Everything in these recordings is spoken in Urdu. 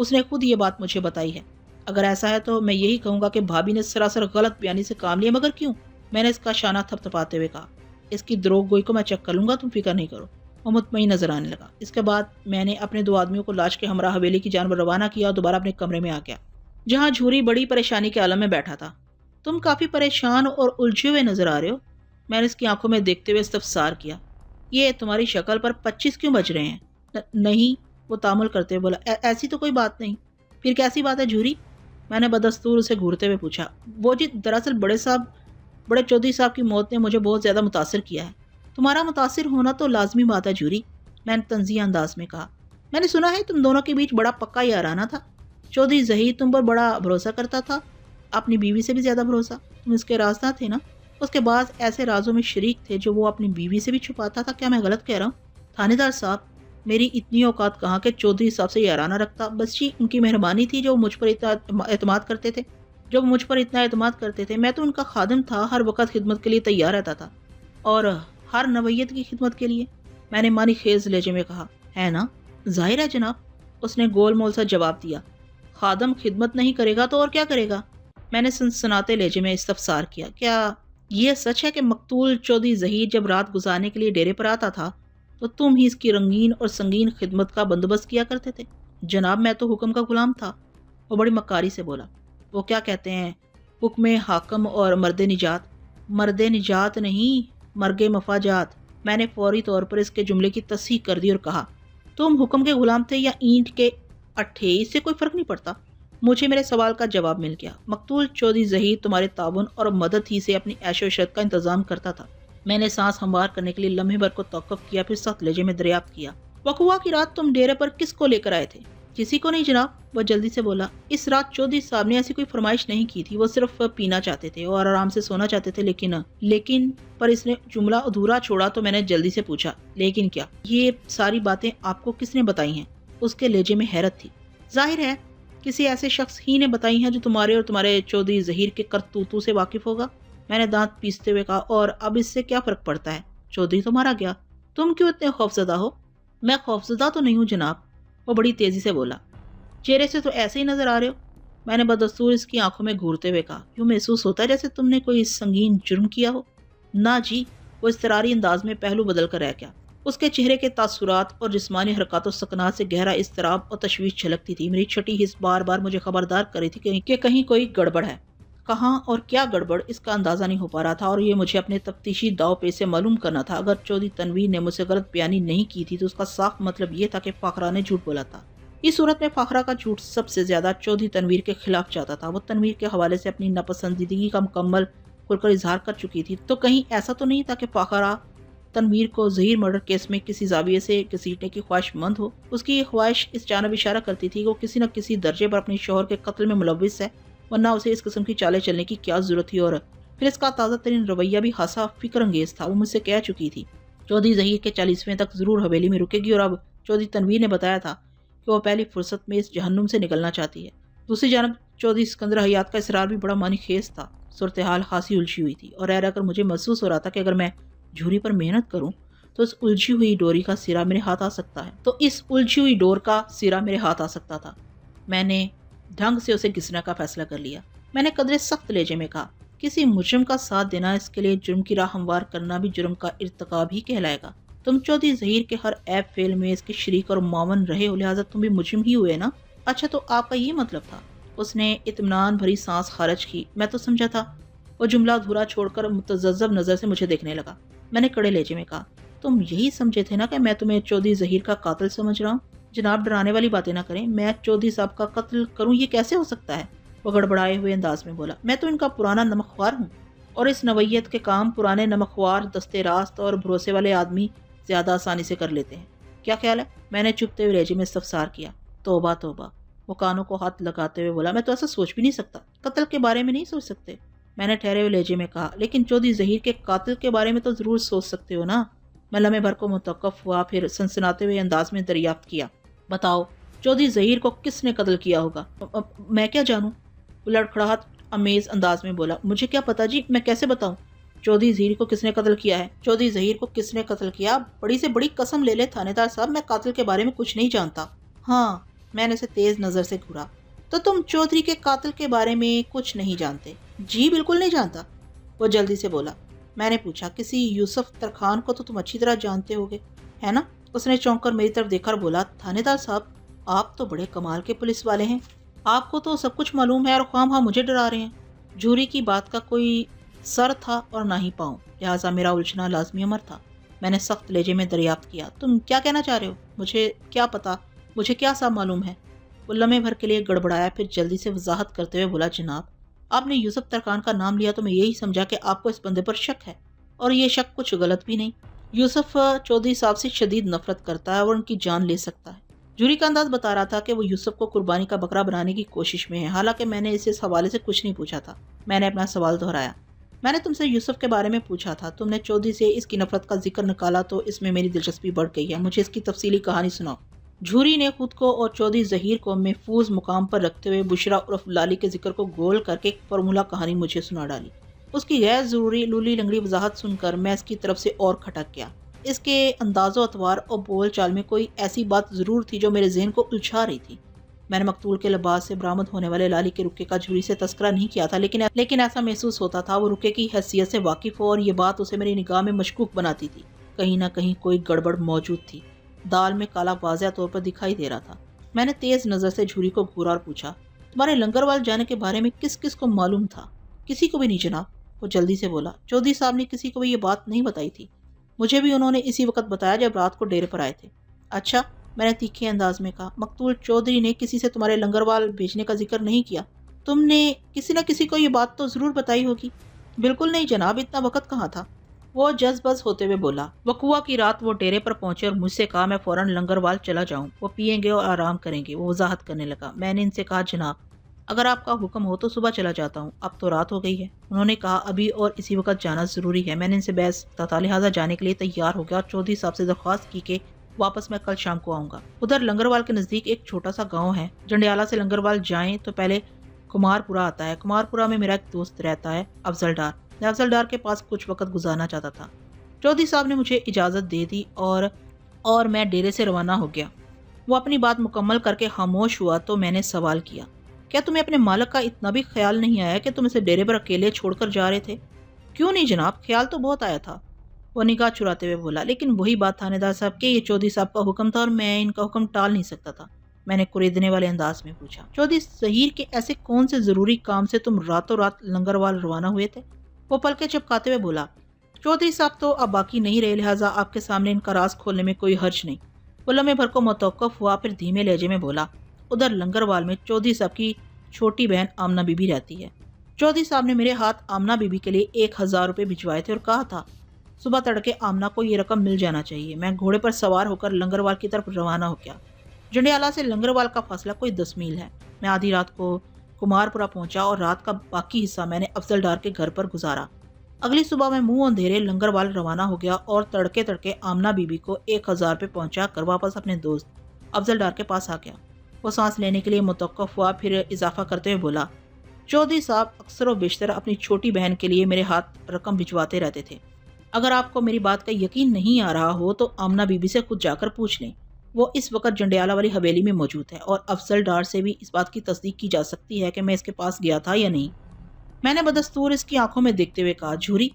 اس نے خود یہ بات مجھے بتائی ہے۔ اگر ایسا ہے تو میں یہی کہوں گا کہ بھابھی نے سراسر غلط بیانی سے کام لیا، مگر کیوں؟ میں نے اس کا شانہ تھپ تھپاتے ہوئے کہا۔ اس کی دروغ گوئی کو میں چیک کر لوں گا، تم فکر نہیں کرو۔ وہ مطمئن نظر آنے لگا۔ اس کے بعد میں نے اپنے 2 آدمیوں کو لاش کے ہمراہ حویلی کی جانب روانہ کیا اور دوبارہ اپنے کمرے میں آ گیا، جہاں جھوری بڑی پریشانی کے عالم میں بیٹھا تھا۔ تم کافی پریشان اور الجھے ہوئے نظر آ رہے ہو، میں نے اس کی آنکھوں میں دیکھتے ہوئے استفسار کیا۔ یہ تمہاری شکل پر 25 کیوں بج رہے ہیں؟ نہیں، وہ تامل کرتے ہوئے بولا، ایسی تو کوئی بات نہیں۔ پھر کیسی بات ہے جھوری؟ میں نے بدستور اسے گھورتے ہوئے پوچھا۔ وہ جی، دراصل بڑے چودھری صاحب کی موت نے مجھے بہت زیادہ متاثر کیا ہے۔ تمہارا متاثر ہونا تو لازمی بات ہے جھوری، میں نے طنزیہ انداز میں کہا۔ میں نے سنا ہے تم دونوں کے بیچ بڑا پکا یارانہ تھا۔ چودھری ظہیر تم پر بڑا بھروسہ کرتا تھا، اپنی بیوی سے بھی زیادہ بھروسہ۔ تم اس کے رازدار تھے نا؟ اس کے بعد ایسے رازوں میں شریک تھے جو وہ اپنی بیوی سے بھی چھپاتا تھا۔ کیا میں غلط کہہ رہا ہوں؟ تھانے دار صاحب، میری اتنی اوقات کہاں کہ چودھری صاحب سے یارانہ رکھتا، بس جی ان کی مہربانی تھی جو مجھ پر اتنا اعتماد کرتے تھے۔ میں تو ان کا خادم تھا، ہر وقت خدمت کے لیے تیار رہتا تھا، اور ہر نوعیت کی خدمت کے لیے، میں نے معنی خیز لہجے میں کہا۔ ہے نا؟ ظاہر ہے جناب، اس نے گول مول سا جواب دیا۔ خادم خدمت نہیں کرے گا تو اور کیا کرے گا؟ میں نے سنسناتے لہجے میں استفسار کیا۔ کیا یہ سچ ہے کہ مقتول چودھری ظہیر جب رات گزارنے کے لیے ڈیرے پر آتا تھا تو تم ہی اس کی رنگین اور سنگین خدمت کا بندوبست کیا کرتے تھے؟ جناب، میں تو حکم کا غلام تھا، وہ بڑی مکاری سے بولا۔ وہ کیا کہتے ہیں، حکم حاکم اور مرد نجات؟ مرد نجات نہیں، مرگ مفاجات۔ میں نے فوری طور پر اس کے جملے کی تصحیح کر دی اور کہا، تم حکم کے غلام تھے یا اینٹ کے اٹھے، اس سے کوئی فرق نہیں پڑتا۔ مجھے میرے سوال کا جواب مل گیا۔ مقتول چودھری ظہیر تمہارے تعاون اور مدد ہی سے اپنی عیش و عشرت کا انتظام کرتا تھا۔ میں نے سانس ہموار کرنے کے لیے لمحے بھر کو توقف کیا، پھر سخت لہجے میں دریافت کیا۔ وقوع کی رات تم ڈیرے پر کس کو لے کر آئے تھے؟ کسی کو نہیں جناب، وہ جلدی سے بولا۔ اس رات چودھری صاحب نے ایسی کوئی فرمائش نہیں کی تھی، وہ صرف پینا چاہتے تھے اور آرام سے سونا چاہتے تھے، لیکن پر اس نے جملہ ادھورا چھوڑا تو میں نے جلدی سے پوچھا، لیکن کیا؟ یہ ساری باتیں آپ کو کس نے بتائی ہیں؟ اس کے لہجے میں حیرت تھی۔ ظاہر ہے کسی ایسے شخص ہی نے بتائی ہیں جو تمہارے اور تمہارے چودھری ظہیر کے کرتوتوں سے واقف ہوگا، میں نے دانت پیستے ہوئے کہا۔ اور اب اس سے کیا فرق پڑتا ہے؟ چودھری تو مارا گیا، تم کیوں اتنے خوفزدہ ہو؟ میں خوفزدہ تو نہیں ہوں جناب، وہ بڑی تیزی سے بولا۔ چہرے سے تو ایسے ہی نظر آ رہے ہو، میں نے بدستور اس کی آنکھوں میں گھورتے ہوئے کہا۔ یوں محسوس ہوتا ہے جیسے تم نے کوئی سنگین جرم کیا ہو۔ نہ جی، وہ اضطراری انداز میں پہلو بدل کر رہ گیا۔ اس کے چہرے کے تاثرات اور جسمانی حرکات و سکنات سے گہرا اضطراب اور تشویش جھلکتی تھی۔ میری چھٹی حس بار بار مجھے خبردار کر رہی تھی کہ کہیں کوئی گڑبڑ ہے۔ کہاں اور کیا گڑبڑ، اس کا اندازہ نہیں ہو پا رہا تھا، اور یہ مجھے اپنے تفتیشی داؤ پیچ سے معلوم کرنا تھا۔ اگر چودھری تنویر نے مجھ سے غلط بیانی نہیں کی تھی تو اس کا صاف مطلب یہ تھا کہ فاخرہ نے جھوٹ بولا تھا۔ اس صورت میں فاخرہ کا جھوٹ سب سے زیادہ چودھری تنویر کے خلاف جاتا تھا۔ وہ تنویر کے حوالے سے اپنی ناپسندیدگی کا مکمل کھل کر اظہار کر چکی تھی، تو کہیں ایسا تو نہیں تھا کہ فاخرہ تنویر کو ظہیر مرڈر کیس میں کسی زاویے سے گھسیٹنے کی خواہش مند ہو؟ اس کی یہ خواہش اس جانب اشارہ کرتی تھی کہ وہ کسی نہ کسی درجے پر اپنے شوہر کے قتل میں ملوث ہے، ورنہ اسے اس قسم کی چالیں چلنے کی کیا ضرورت تھی؟ اور پھر اس کا تازہ ترین رویہ بھی خاصا فکر انگیز تھا۔ وہ مجھ سے کہہ چکی تھی چودھری ظہیر کے 40ویں تک ضرور حویلی میں رکے گی، اور اب چودھری تنویر نے بتایا تھا کہ وہ پہلی فرصت میں اس جہنم سے نکلنا چاہتی ہے۔ دوسری جانب چودھری سکندر حیات کا اصرار بھی بڑا معنی خیز تھا۔ صورتحال خاصی الجھی ہوئی تھی، اور رہ کر مجھے محسوس ہو رہا تھا کہ اگر میں جھوری پر محنت کروں تو اس الجھی ہوئی ڈوری کا سرا میرے ہاتھ آ سکتا تھا۔ میں نے ڈھنگ سے اسے گھسنے کا فیصلہ کر لیا۔ میں نے قدرے سخت لہجے میں کہا، کسی مجرم کا ساتھ دینا، اس کے لیے جرم کی راہ ہموار کرنا بھی جرم کا ارتکاب ہی کہلائے گا۔ تم چودھری ظہیر کے ہر عیب فعل میں اس کے شریک اور معاون رہے ہو، لہٰذا تم بھی مجرم ہی ہوئے نا؟ اچھا، تو آپ کا یہ مطلب تھا؟ اس نے اطمینان بھری سانس خارج کی۔ میں تو سمجھا تھا۔ وہ جملہ ادھورا چھوڑ کر متذبذب نظر سے مجھے دیکھنے لگا۔ میں نے کڑے لہجے میں کہا، تم یہی سمجھے تھے نا کہ میں تمہیں چودھری ظہیر کا قاتل سمجھ رہا ہوں؟ جناب، ڈرانے والی باتیں نہ کریں، میں چودھری صاحب کا قتل کروں، یہ کیسے ہو سکتا ہے؟ وہ گڑبڑائے ہوئے انداز میں بولا۔ میں تو ان کا پرانا نمکخوار ہوں، اور اس نوعیت کے کام پرانے نمکخوار، دستے راست اور بھروسے والے آدمی زیادہ آسانی سے کر لیتے ہیں۔ کیا خیال ہے؟ میں نے چپتے ہوئے لہجے میں استفسار کیا۔ توبہ توبہ، وہ کانوں کو ہاتھ لگاتے ہوئے بولا، میں تو ایسا سوچ بھی نہیں سکتا، قتل کے بارے میں نہیں سوچ سکتے۔ میں نے ٹھہرے ہوئے لہجے میں کہا، لیکن چودھری ظہیر کے قاتل کے بارے میں تو ضرور سوچ سکتے ہو نا؟ میں لمحے بھر کو متوقف ہوا، پھر سنسناتے ہوئے انداز میں دریافت کیا، بتاؤ چودھری ظہیر کو کس نے قتل کیا ہوگا؟ میں کیا جانوں، وہ لڑکھڑاہٹ امیز انداز میں بولا۔ مجھے کیا پتا جی، میں کیسے بتاؤں چودھری ظہیر کو کس نے قتل کیا ہے؟ چودھری ظہیر کو کس نے قتل کیا؟ بڑی سے بڑی قسم لے لے تھانے دار صاحب، میں قاتل کے بارے میں کچھ نہیں جانتا۔ ہاں، میں نے اسے تیز نظر سے گھورا۔ تو تم چودھری کے قاتل کے بارے میں کچھ نہیں جانتے؟ جی بالکل نہیں جانتا، وہ جلدی سے بولا۔ میں نے پوچھا، کسی یوسف ترکھان کو تو تم اچھی طرح جانتے ہوگے، ہے نا؟ اس نے چونک کر میری طرف دیکھا اور بولا، تھانے دار صاحب، آپ تو بڑے کمال کے پولیس والے ہیں، آپ کو تو سب کچھ معلوم ہے اور خواہ مخواہ مجھے ڈرا رہے ہیں۔ جھوری کی بات کا کوئی سر تھا اور نہ ہی پاؤں، لہٰذا میرا الجھنا لازمی امر تھا۔ میں نے سخت لہجے میں دریافت کیا، تم کیا کہنا چاہ رہے ہو؟ مجھے کیا پتا، مجھے کیا سب معلوم ہے؟ وہ لمحے بھر کے لیے گڑبڑایا، پھر جلدی سے وضاحت کرتے ہوئے بولا، جناب، آپ نے یوسف ترکان کا نام لیا تو میں یہی سمجھا کہ آپ کو اس بندے پر شک ہے، اور یہ شک کچھ غلط بھی نہیں۔ یوسف چودھری صاحب سے شدید نفرت کرتا ہے اور ان کی جان لے سکتا ہے۔ جوری کا انداز بتا رہا تھا کہ وہ یوسف کو قربانی کا بکرا بنانے کی کوشش میں ہے، حالانکہ میں نے اسے اس حوالے سے کچھ نہیں پوچھا تھا۔ میں نے اپنا سوال دہرایا، میں نے تم سے یوسف کے بارے میں پوچھا تھا، تم نے چودھری سے اس کی نفرت کا ذکر نکالا تو اس میں میری دلچسپی بڑھ گئی ہے، مجھے اس کی تفصیلی کہانی سناؤ۔ جھوری نے خود کو اور چودھری ظہیر کو محفوظ مقام پر رکھتے ہوئے بشرا عرف لالی کے ذکر کو گول کر کے ایک فارمولہ کہانی مجھے سنا ڈالی۔ اس کی غیر ضروری لولی لنگڑی وضاحت سن کر میں اس کی طرف سے اور کھٹک گیا۔ اس کے انداز و اطوار اور بول چال میں کوئی ایسی بات ضرور تھی جو میرے ذہن کو الجھا رہی تھی۔ میں نے مقتول کے لباس سے برآمد ہونے والے لالی کے رکے کا جھوری سے تذکرہ نہیں کیا تھا، لیکن ایسا محسوس ہوتا تھا وہ رکے کی حیثیت سے واقف ہو، اور یہ بات اسے میری نگاہ میں مشکوک بناتی تھی۔ کہیں نہ کہیں کوئی گڑبڑ موجود تھی، دال میں کالا واضح طور پر دکھائی دے رہا تھا۔ میں نے تیز نظر سے جھوری کو گھورا اور پوچھا، تمہارے لنگروال جانے کے بارے میں کس کس کو معلوم تھا؟ کسی کو بھی نہیں جناب، وہ جلدی سے بولا۔ چودھری صاحب نے کسی کو بھی یہ بات نہیں بتائی تھی، مجھے بھی انہوں نے اسی وقت بتایا جب رات کو ڈیرے پر آئے تھے۔ اچھا، میں نے تیکھے انداز میں کہا، مقتول چودھری نے کسی سے تمہارے لنگروال بھیجنے کا ذکر نہیں کیا؟ تم نے کسی نہ کسی کو یہ بات تو ضرور بتائی ہوگی۔ بالکل نہیں جناب، اتنا وقت کہاں تھا، وہ جز بز ہوتے ہوئے بولا۔ وقوع کی رات وہ ڈیرے پر پہنچے اور مجھ سے کہا میں فوراً لنگروال چلا جاؤں، وہ پیئیں گے اور آرام کریں گے۔ وہ وضاحت کرنے لگا، میں نے ان سے کہا، جناب اگر آپ کا حکم ہو تو صبح چلا جاتا ہوں، اب تو رات ہو گئی ہے۔ انہوں نے کہا، ابھی اور اسی وقت جانا ضروری ہے۔ میں نے ان سے بحث تھا، لہٰذا جانے کے لیے تیار ہو گیا اور چودھری صاحب سے درخواست کی کہ واپس میں کل شام کو آؤں گا۔ ادھر لنگروال کے نزدیک ایک چھوٹا سا گاؤں ہے، جنڈیالہ سے لنگروال جائیں تو پہلے کمار پورہ آتا ہے۔ کمار پورہ میں میرا ایک دوست رہتا ہے، افضل ڈار۔ میں افضل ڈار کے پاس کچھ وقت گزارنا چاہتا تھا۔ چودھری صاحب نے مجھے اجازت دے دی اور میں ڈیرے سے روانہ ہو گیا۔ وہ اپنی بات مکمل کر کے خاموش ہوا تو میں نے سوال کیا، کیا تمہیں اپنے مالک کا اتنا بھی خیال نہیں آیا کہ تم اسے ڈیرے پر اکیلے چھوڑ کر جا رہے تھے؟ کیوں نہیں جناب، خیال تو بہت آیا تھا، وہ نگاہ چراتے ہوئے بولا، لیکن وہی بات تھانے دار صاحب کہ یہ چودھری صاحب کا حکم تھا اور میں ان کا حکم ٹال نہیں سکتا تھا۔ میں نے کوریدنے والے انداز میں پوچھا، چودھری ظہیر کے ایسے کون سے ضروری کام سے تم راتوں رات لنگروال روانہ ہوئے تھے؟ وہ پلکیں چپکاتے ہوئے بولا، چودھری صاحب تو اب باقی نہیں رہے، لہٰذا آپ کے سامنے ان کا راز کھولنے میں کوئی حرج نہیں۔ وہ لمحے بھر کو متوقف ہوا، پھر دھیمے لہجے میں بولا، ادھر لنگروال میں چودھری صاحب کی چھوٹی بہن آمنہ بی بی رہتی ہے۔ چودھری صاحب نے میرے ہاتھ آمنہ بی بی کے لیے 1000 روپے بھجوائے تھے اور کہا تھا صبح تڑکے آمنہ کو یہ رقم مل جانا چاہیے۔ میں گھوڑے پر سوار ہو کر لنگروال کی طرف روانہ ہو گیا۔ جنڈیالہ سے لنگروال کا فاصلہ کوئی 10 میل ہے۔ میں آدھی رات کو کمار پورہ پہنچا اور رات کا باقی حصہ میں نے افضل ڈار کے گھر پر گزارا۔ اگلی صبح میں منہ اندھیرے لنگروال روانہ ہو گیا اور تڑکے تڑکے آمنہ بی بی کو 1000 روپے پہنچا کر واپس اپنے دوست افضل ڈار کے پاس آ گیا۔ وہ سانس لینے کے لیے متوقف ہوا، پھر اضافہ کرتے ہوئے بولا، چودھری صاحب اکثر و بیشتر اپنی چھوٹی بہن کے لیے میرے ہاتھ رقم بھجواتے رہتے تھے۔ اگر آپ کو میری بات کا یقین نہیں آ رہا ہو تو آمنہ بی بی سے خود جا کر پوچھ لیں، وہ اس وقت جنڈیالہ والی حویلی میں موجود ہے، اور افضل ڈار سے بھی اس بات کی تصدیق کی جا سکتی ہے کہ میں اس کے پاس گیا تھا یا نہیں۔ میں نے بدستور اس کی آنکھوں میں دیکھتے ہوئے کہا، جھوری،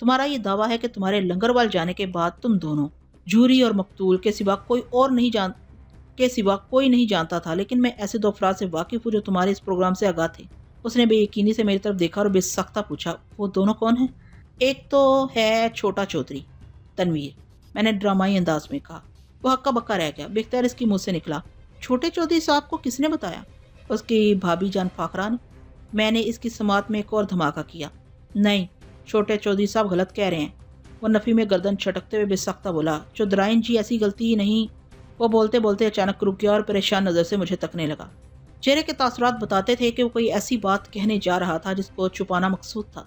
تمہارا یہ دعویٰ ہے کہ تمہارے لنگروال جانے کے بعد تم دونوں، جھوری اور مقتول کے سوا کوئی نہیں جانتا تھا، لیکن میں ایسے 2 افراد سے واقف ہوں جو تمہارے اس پروگرام سے آگاہ تھے۔ اس نے بے یقینی سے میری طرف دیکھا اور بے سختہ پوچھا، وہ دونوں کون ہیں؟ ایک تو ہے چھوٹا چودھری، تنویر، میں نے ڈرامائی انداز میں کہا۔ وہ ہکا بکا رہ گیا، بختیار اس کی منہ سے نکلا، چھوٹے چودھری صاحب کو کس نے بتایا؟ اس کی بھابھی جان فاخرہ نے۔ میں نے اس کی سماعت میں ایک اور دھماکہ کیا، نہیں، چھوٹے چودھری صاحب غلط کہہ رہے ہیں۔ وہ نفی میں گردن چھٹکتے ہوئے بے سختہ بولا، چودھرائن جی ایسی غلطی ہی نہیں۔ وہ بولتے بولتے اچانک رک گیا اور پریشان نظر سے مجھے تکنے لگا۔ چہرے کے تاثرات بتاتے تھے کہ وہ کوئی ایسی بات کہنے جا رہا تھا جس کو چھپانا مقصود تھا۔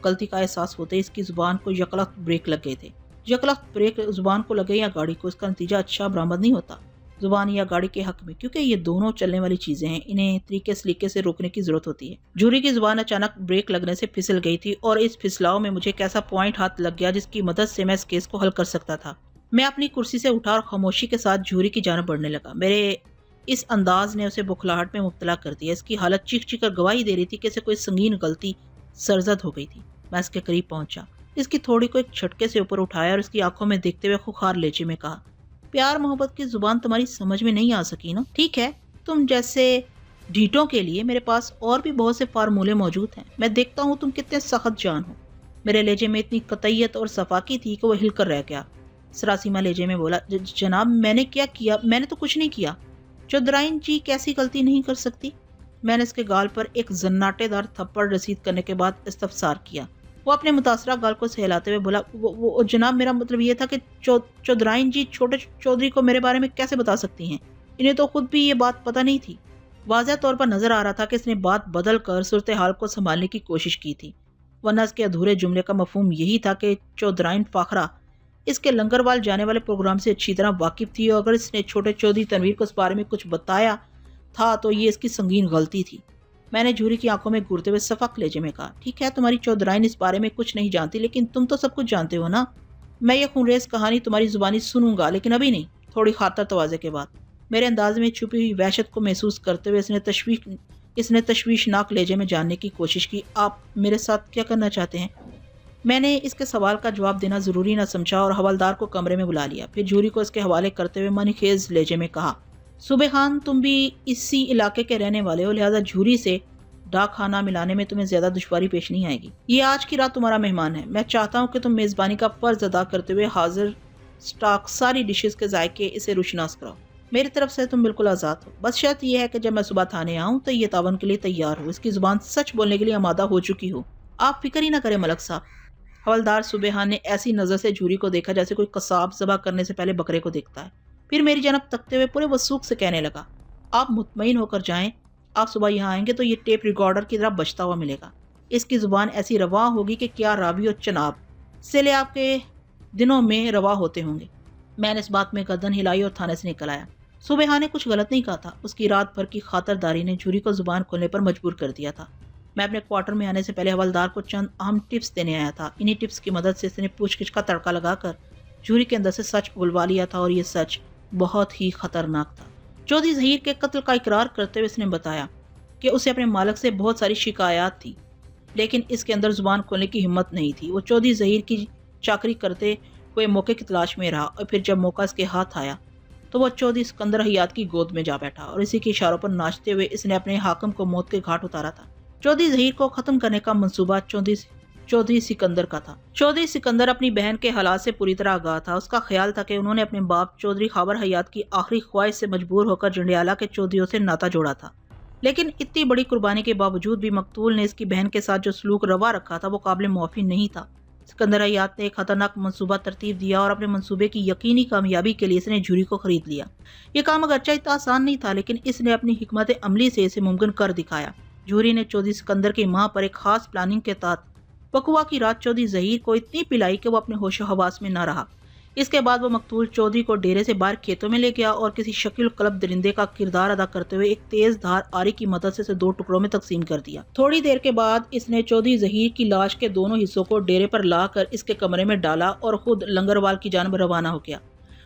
غلطی کا احساس ہوتے اس کی زبان کو یکلخت بریک لگ گئے تھے۔ یکلخت بریک زبان کو لگے یا گاڑی کو، اس کا نتیجہ اچھا برآمد نہیں ہوتا، زبان یا گاڑی کے حق میں، کیونکہ یہ دونوں چلنے والی چیزیں ہیں، انہیں طریقے سلیقے سے روکنے کی ضرورت ہوتی ہے۔ جھوری کی زبان اچانک بریک لگنے سے پھسل گئی تھی اور اس پھسلاؤ میں مجھے ایک ایسا پوائنٹ ہاتھ لگ گیا جس کی مدد سے میں اس کیس کو حل کر سکتا تھا۔ میں اپنی کرسی سے اٹھا اور خاموشی کے ساتھ جھوری کی جانب بڑھنے لگا۔ اس انداز نے اسے بخلاہٹ میں مبتلا کر دیا۔ اس کی حالت چیخ چیخ کر گواہی دے رہی تھی کہ اسے کوئی سنگین غلطی سرزد ہو گئی تھی۔ میں اس کے قریب پہنچا، اس کی تھوڑی کو ایک جھٹکے سے اوپر اٹھایا اور اس کی آنکھوں میں دیکھتے ہوئے خوخار لہجے میں کہا، پیار محبت کی زبان تمہاری سمجھ میں نہیں آ سکی نا؟ ٹھیک ہے، تم جیسے ڈھیٹوں کے لیے میرے پاس اور بھی بہت سے فارمولے موجود ہیں۔ میں دیکھتا ہوں تم کتنے سخت جان ہو۔ میرے لہجے میں اتنی قطعیت اور صفاقی تھی کہ وہ ہل کر رہ گیا۔ سراسیمہ لہجے میں بولا، جناب میں نے کیا کیا؟ میں نے تو کچھ نہیں کیا۔ چودھرائن جی کیسی غلطی نہیں کر سکتی؟ میں نے اس کے گال پر ایک زناٹے دار تھپڑ رسید کرنے کے بعد استفسار کیا۔ وہ اپنے متاثرہ گال کو سہلاتے ہوئے بولا، وہ جناب میرا مطلب یہ تھا کہ چودھرائن جی چھوٹے چودھری کو میرے بارے میں کیسے بتا سکتی ہیں؟ انہیں تو خود بھی یہ بات پتہ نہیں تھی۔ واضح طور پر نظر آ رہا تھا کہ اس نے بات بدل کر صورتحال کو سنبھالنے کی کوشش کی تھی، ورنہ اس کے ادھورے جملے کا مفہوم یہی تھا کہ چودھرائن فاخرہ اس کے لنگروال جانے والے پروگرام سے اچھی طرح واقف تھی، اور اگر اس نے چھوٹے چودھری تنویر کو اس بارے میں کچھ بتایا تھا تو یہ اس کی سنگین غلطی تھی۔ میں نے جھوری کی آنکھوں میں گھورتے ہوئے سفق لہجے میں کہا، ٹھیک ہے تمہاری چودھرائن اس بارے میں کچھ نہیں جانتی، لیکن تم تو سب کچھ جانتے ہو نا۔ میں یہ خونریز کہانی تمہاری زبانی سنوں گا، لیکن ابھی نہیں، تھوڑی خاطر تواضع کے بعد۔ میرے انداز میں چھپی ہوئی وحشت کو محسوس کرتے ہوئے اس نے تشویشناک لہجے میں جاننے کی کوشش کی، آپ میرے ساتھ کیا کرنا چاہتے ہیں؟ میں نے اس کے سوال کا جواب دینا ضروری نہ سمجھا اور حوالدار کو کمرے میں بلا لیا، پھر جھوری کو اس کے حوالے کرتے ہوئے معنی خیز لہجے میں کہا، صبح خان تم بھی اسی علاقے کے رہنے والے ہو، لہذا جھوری سے ڈاک خانہ ملانے میں تمہیں زیادہ دشواری پیش نہیں آئے گی۔ یہ آج کی رات تمہارا مہمان ہے۔ میں چاہتا ہوں کہ تم میزبانی کا فرض ادا کرتے ہوئے حاضر سٹاک ساری ڈشز کے ذائقے اسے روشناس کراؤ۔ میری طرف سے تم بالکل آزاد ہو، بس شرط یہ ہے کہ جب میں صبح تھانے آؤں تو یہ تعاون کے لیے تیار ہو، اس کی زبان سچ بولنے کے لیے آمادہ ہو چکی ہو۔ آپ فکر ہی نہ کریں ملک صاحب۔ حوالدار صبح نے ایسی نظر سے جھوری کو دیکھا جیسے کوئی قصاب ذبح کرنے سے پہلے بکرے کو دیکھتا ہے، پھر میری جانب تکتے ہوئے پورے وثوق سے کہنے لگا، آپ مطمئن ہو کر جائیں، آپ صبح یہاں آئیں گے تو یہ ٹیپ ریکارڈر کی طرح بجتا ہوا ملے گا۔ اس کی زبان ایسی رواں ہوگی کہ کیا راوی اور چناب سلے آپ کے دنوں میں رواں ہوتے ہوں گے۔ میں نے اس بات میں گردن ہلائی اور تھانے سے نکل آیا۔ صبح نے کچھ غلط نہیں کہا تھا، اس کی رات بھر کی خاطرداری نے جھوری کو زبان کھولنے پر مجبور کر دیا تھا۔ میں اپنے کوارٹر میں آنے سے پہلے حوالدار کو چند اہم ٹپس دینے آیا تھا۔ انہی ٹپس کی مدد سے اس نے پوچھ گچھ کا تڑکا لگا کر جھوری کے اندر سے سچ اگلوا لیا تھا، اور یہ سچ بہت ہی خطرناک تھا۔ چودھری ظہیر کے قتل کا اقرار کرتے ہوئے اس نے بتایا کہ اسے اپنے مالک سے بہت ساری شکایات تھی، لیکن اس کے اندر زبان کھولنے کی ہمت نہیں تھی۔ وہ چودھری ظہیر کی چاکری کرتے ہوئے موقع کی تلاش میں رہا، اور پھر جب موقع اس کے ہاتھ آیا تو وہ چودھری سکندر حیات کی گود میں جا بیٹھا، اور اسی کے اشاروں پر ناچتے ہوئے اس نے اپنے حاکم کو موت کے گھاٹ اتارا تھا۔ چودھری ظہیر کو ختم کرنے کا منصوبہ چودھری سکندر کا تھا۔ چودھری سکندر اپنی بہن کے حالات سے پوری طرح آگاہ تھا۔ اس کا خیال تھا کہ انہوں نے اپنے باپ چودھری خاور حیات کی آخری خواہش سے مجبور ہو کر جنڈیالہ کے چودھریوں سے ناتا جوڑا تھا، لیکن اتنی بڑی قربانی کے باوجود بھی مقتول نے اس کی بہن کے ساتھ جو سلوک روا رکھا تھا وہ قابل معافی نہیں تھا۔ سکندر حیات نے ایک خطرناک منصوبہ ترتیب دیا، اور اپنے منصوبے کی یقینی کامیابی کے لیے اس نے جھوری کو خرید لیا۔ یہ کام اگرچہ اتنا آسان نہیں تھا، لیکن اس نے اپنی حکمت عملی سے اسے ممکن کر دکھایا۔ جھوری نے چودھری سکندر کی ماں پر ایک خاص پلاننگ کے تحت بقوا کی رات چودھری ظہیر کو اتنی پلائی کہ وہ اپنے ہوش و حواس میں نہ رہا۔ اس کے بعد وہ مقتول چودھری کو ڈیرے سے باہر کھیتوں میں لے گیا اور کسی شکیل قلب درندے کا کردار ادا کرتے ہوئے ایک تیز دھار آری کی مدد سے اسے 2 ٹکڑوں میں تقسیم کر دیا۔ تھوڑی دیر کے بعد اس نے چودھری ظہیر کی لاش کے دونوں حصوں کو ڈیرے پر لا کر اس کے کمرے میں ڈالا اور خود لنگروال کی جانب روانہ ہو گیا۔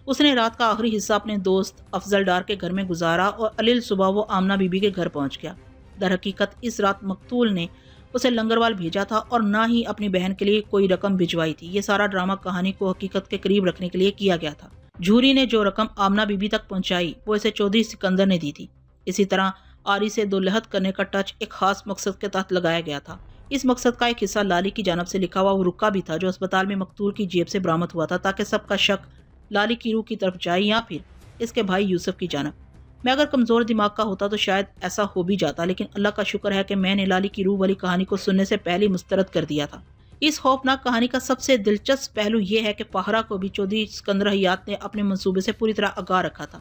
اس نے رات کا آخری حصہ اپنے دوست افضل ڈار کے گھر میں گزارا، اور علیل صبح وہ آمنہ بی بی کے گھر پہنچ گیا۔ در حقیقت اس رات مقتول نے اسے لنگروال بھیجا تھا اور نہ ہی اپنی بہن کے لیے کوئی رقم بھجوائی تھی۔ یہ سارا ڈرامہ کہانی کو حقیقت کے قریب رکھنے کے لیے کیا گیا تھا۔ جھوری نے جو رقم آمنہ بی بی تک پہنچائی وہ اسے چودھری سکندر نے دی تھی۔ اسی طرح آری سے 2 لحد کرنے کا ٹچ ایک خاص مقصد کے تحت لگایا گیا تھا۔ اس مقصد کا ایک حصہ لالی کی جانب سے لکھا ہوا وہ رکا بھی تھا جو اسپتال میں مقتول کی جیب سے برآمد ہوا تھا، تاکہ سب کا شک لالی کی روح کی طرف جائے یا پھر اس کے بھائی یوسف کی جانب۔ میں اگر کمزور دماغ کا ہوتا تو شاید ایسا ہو بھی جاتا، لیکن اللہ کا شکر ہے کہ میں نے لالی کی روح والی کہانی کو سننے سے پہلے مسترد کر دیا تھا۔ اس خوفناک کہانی کا سب سے دلچسپ پہلو یہ ہے کہ فاخرہ کو بھی چودھری سکندر حیات نے اپنے منصوبے سے پوری طرح آگاہ رکھا تھا۔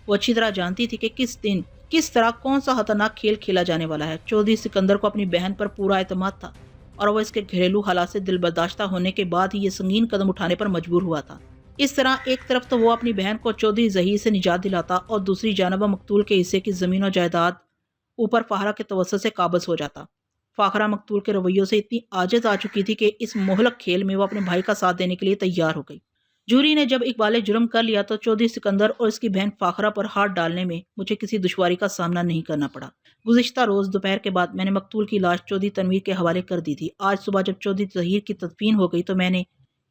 وہ اچھی طرح جانتی تھی کہ کس دن کس طرح کون سا خطرناک کھیل کھیلا جانے والا ہے۔ چودھری سکندر کو اپنی بہن پر پورا اعتماد تھا، اور وہ اس کے گھریلو حالات سے دل برداشتہ ہونے کے بعد ہی یہ سنگین قدم اٹھانے پر مجبور ہوا تھا۔ اس طرح ایک طرف تو وہ اپنی بہن کو چودھری ظہیر سے نجات دلاتا، اور دوسری جانب وہ مقتول کے حصے کی زمین و جائیداد اوپر فاخرہ کے توسط سے قابض ہو جاتا۔ فاخرہ مقتول کے رویوں سے اتنی عاجز آ چکی تھی کہ اس مہلک کھیل میں وہ اپنے بھائی کا ساتھ دینے کے لیے تیار ہو گئی۔ جوری نے جب اقبال جرم کر لیا تو چودھری سکندر اور اس کی بہن فاخرہ پر ہاتھ ڈالنے میں مجھے کسی دشواری کا سامنا نہیں کرنا پڑا۔ گزشتہ روز دوپہر کے بعد میں نے مقتول کی لاش چودھری تنویر کے حوالے کر دی تھی۔ آج صبح جب چودھری ظہیر کی تدفین ہو گئی تو میں نے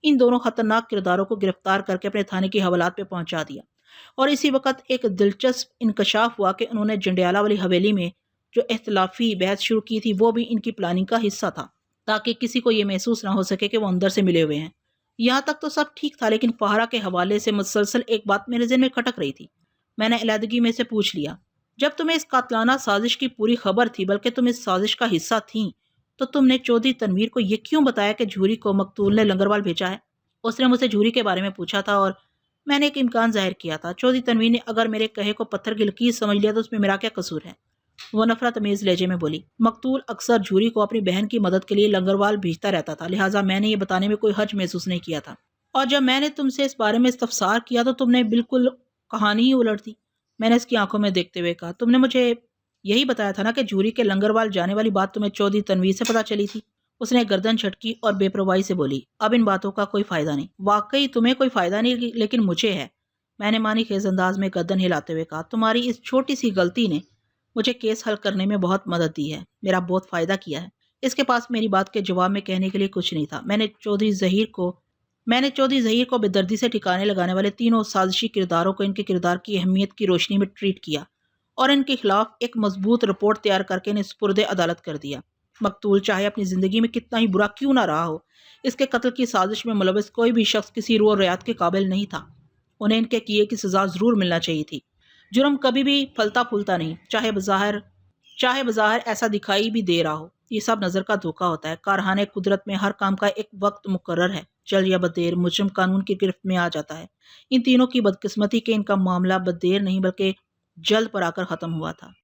ان دونوں خطرناک کرداروں کو گرفتار کر کے اپنے تھانے کی حوالات پہ پہنچا دیا، اور اسی وقت ایک دلچسپ انکشاف ہوا کہ انہوں نے جنڈیالہ والی حویلی میں جو اختلافی بحث شروع کی تھی وہ بھی ان کی پلاننگ کا حصہ تھا، تاکہ کسی کو یہ محسوس نہ ہو سکے کہ وہ اندر سے ملے ہوئے ہیں۔ یہاں تک تو سب ٹھیک تھا، لیکن فہرہ کے حوالے سے مسلسل ایک بات میرے ذہن میں کھٹک رہی تھی۔ میں نے علیحدگی میں سے پوچھ لیا، جب تمہیں اس قاتلانہ سازش کی پوری خبر تھی، بلکہ تم اس سازش کا حصہ تھیں، تو تم نے چودھری تنویر کو یہ کیوں بتایا کہ جھوری کو مقتول نے لنگروال بھیجا ہے؟ اس نے مجھ سے جھوری کے بارے میں پوچھا تھا اور میں نے ایک امکان ظاہر کیا تھا۔ چودھری تنویر نے اگر میرے کہے کو پتھر کی لکیر سمجھ لیا تو اس میں میرا کیا قصور ہے؟ وہ نفرت امیز لہجے میں بولی۔ مقتول اکثر جھوری کو اپنی بہن کی مدد کے لیے لنگروال بھیجتا رہتا تھا، لہٰذا میں نے یہ بتانے میں کوئی حرج محسوس نہیں کیا تھا، اور جب میں نے تم سے اس بارے میں استفسار کیا تو تم نے بالکل کہانی ہی الٹ دی۔ میں نے اس کی آنکھوں میں دیکھتے ہوئے کہا، تم نے مجھے یہی بتایا تھا نا کہ جھوری کے لنگروال جانے والی بات تمہیں چودھری تنویر سے پتہ چلی تھی؟ اس نے گردن جھٹکی اور بے پرواہی سے بولی، اب ان باتوں کا کوئی فائدہ نہیں۔ واقعی تمہیں کوئی فائدہ نہیں، لیکن مجھے ہے، میں نے معنی خیز انداز میں گردن ہلاتے ہوئے کہا۔ تمہاری اس چھوٹی سی غلطی نے مجھے کیس حل کرنے میں بہت مدد دی ہے، میرا بہت فائدہ کیا ہے۔ اس کے پاس میری بات کے جواب میں کہنے کے لیے کچھ نہیں تھا۔ میں نے چودھری ظہیر کو بے دردی سے ٹھکانے لگانے والے تینوں سازشی کرداروں کو ان کے کردار کی اہمیت کی روشنی میں ٹریٹ کیا اور ان کے خلاف ایک مضبوط رپورٹ تیار کر کے انہیں سپرد عدالت کر دیا۔ مقتول چاہے اپنی زندگی میں کتنا ہی برا کیوں نہ رہا ہو، اس کے قتل کی سازش میں ملوث کوئی بھی شخص کسی روح و ریات کے قابل نہیں تھا۔ انہیں ان کے کیے کی سزا ضرور ملنا چاہیے تھی۔ جرم کبھی بھی پھلتا پھولتا نہیں، چاہے بظاہر ایسا دکھائی بھی دے رہا ہو۔ یہ سب نظر کا دھوکہ ہوتا ہے۔ کارخانے قدرت میں ہر کام کا ایک وقت مقرر ہے، جلد یا بدیر مجرم قانون کی گرفت میں آ جاتا ہے۔ ان تینوں کی بدقسمتی کہ ان کا معاملہ بددیر نہیں بلکہ جلد پر آ کر ختم ہوا تھا۔